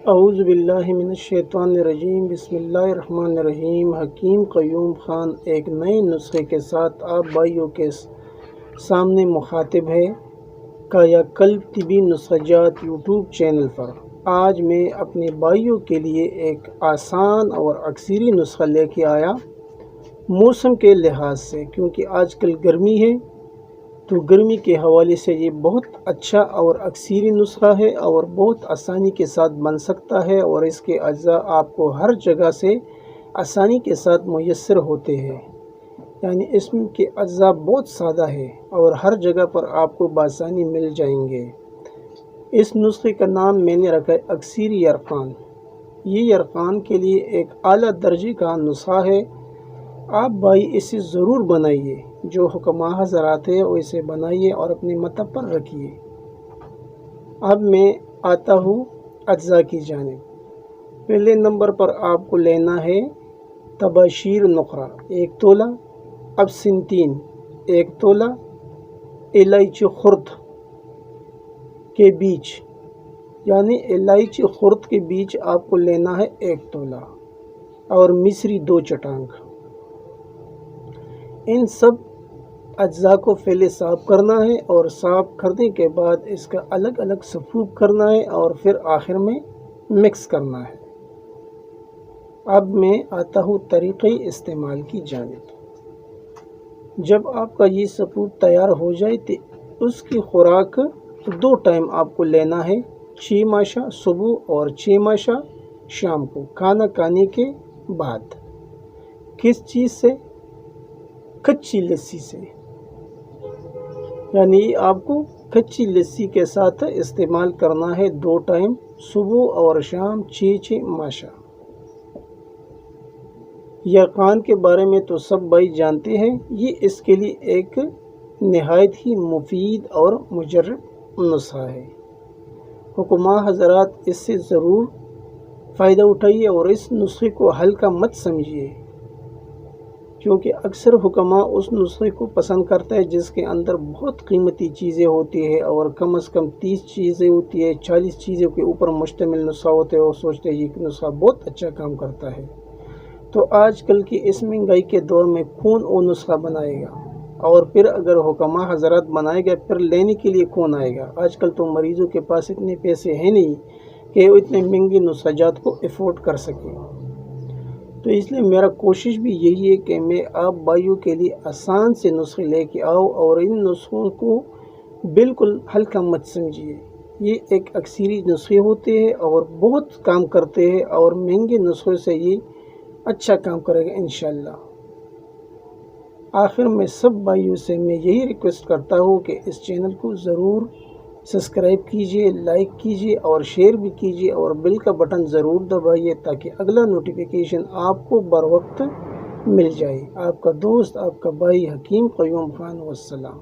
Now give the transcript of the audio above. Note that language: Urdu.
اعوذ باللہ من الشیطان الرجیم بسم اللہ الرحمن الرحیم۔ حکیم قیوم خان ایک نئے نسخے کے ساتھ آپ بھائیوں کے سامنے مخاطب ہے کایا کلب طبی نسخہ جات یوٹیوب چینل پر۔ آج میں اپنے بھائیوں کے لیے ایک آسان اور اکثری نسخہ لے کے آیا موسم کے لحاظ سے، کیونکہ آج کل گرمی ہے تو گرمی کے حوالے سے یہ بہت اچھا اور اکثری نسخہ ہے اور بہت آسانی کے ساتھ بن سکتا ہے، اور اس کے اجزاء آپ کو ہر جگہ سے آسانی کے ساتھ میسر ہوتے ہیں۔ یعنی اس کے اجزاء بہت سادہ ہے اور ہر جگہ پر آپ کو بآسانی مل جائیں گے۔ اس نسخے کا نام میں نے رکھا ہے اکثری یرقان۔ یہ یرقان کے لیے ایک اعلیٰ درجے کا نسخہ ہے۔ آپ بھائی اسے ضرور بنائیے، جو حکماء حضرات ہیں اسے بنائیے اور اپنے مطلب پر رکھیے۔ اب میں آتا ہوں اجزاء کی جانب۔ پہلے نمبر پر آپ کو لینا ہے تباشیر نقرہ 1 تولہ، اب سنتین 1 تولہ، الائچی خرد کے بیج یعنی الائچی خرد کے بیج آپ کو لینا ہے 1 تولہ، اور مصری 2 چٹانک۔ ان سب اجزاء کو پہلے صاف کرنا ہے، اور صاف کرنے کے بعد اس کا الگ الگ صفوف کرنا ہے اور پھر آخر میں مکس کرنا ہے۔ اب میں آتا ہوں طریقے استعمال کی جانب۔ جب آپ کا یہ صفوف تیار ہو جائے تو اس کی خوراک 2 ٹائم آپ کو لینا ہے، 6 ماشا صبح اور 6 ماشا شام کو کھانا کھانے کے بعد۔ کس چیز سے؟ کچی لسی سے، یعنی آپ کو کچی لسی کے ساتھ استعمال کرنا ہے 2 ٹائم صبح اور شام 6 ماشا۔ یرقان کے بارے میں تو سب بھائی جانتے ہیں، یہ اس کے لیے ایک نہایت ہی مفید اور مجرب نسخہ ہے۔ حکماء حضرات اس سے ضرور فائدہ اٹھائیے اور اس نسخے کو ہلکا مت سمجھیے، کیونکہ اکثر حکماء اس نسخے کو پسند کرتا ہے جس کے اندر بہت قیمتی چیزیں ہوتی ہے، اور کم از کم 30 چیزیں ہوتی ہے، 40 چیزوں کے اوپر مشتمل نسخہ ہوتے ہیں، اور سوچتے ہیں یہ نسخہ بہت اچھا کام کرتا ہے۔ تو آج کل کی اس مہنگائی کے دور میں کون وہ نسخہ بنائے گا؟ اور پھر اگر حکماء حضرات بنائے گا پھر لینے کے لیے کون آئے گا؟ آج کل تو مریضوں کے پاس اتنے پیسے ہیں نہیں کہ وہ اتنے مہنگی نسخہ جات کو افورڈ کر سکیں۔ تو اس لیے میرا کوشش بھی یہی ہے کہ میں آپ بھائیوں کے لیے آسان سے نسخے لے کے آؤں، اور ان نسخوں کو بالکل ہلکا مت سمجھیے۔ یہ ایک اکثری نسخے ہوتے ہیں اور بہت کام کرتے ہیں، اور مہنگے نسخوں سے یہ اچھا کام کرے گا انشاءاللہ۔ آخر میں سب بھائیوں سے میں یہی ریکویسٹ کرتا ہوں کہ اس چینل کو ضرور سبسکرائب کیجئے، لائک کیجئے اور شیئر بھی کیجئے، اور بیل کا بٹن ضرور دبائیے تاکہ اگلا نوٹیفیکیشن آپ کو بر وقت مل جائے۔ آپ کا دوست، آپ کا بھائی حکیم قیوم خان، والسلام۔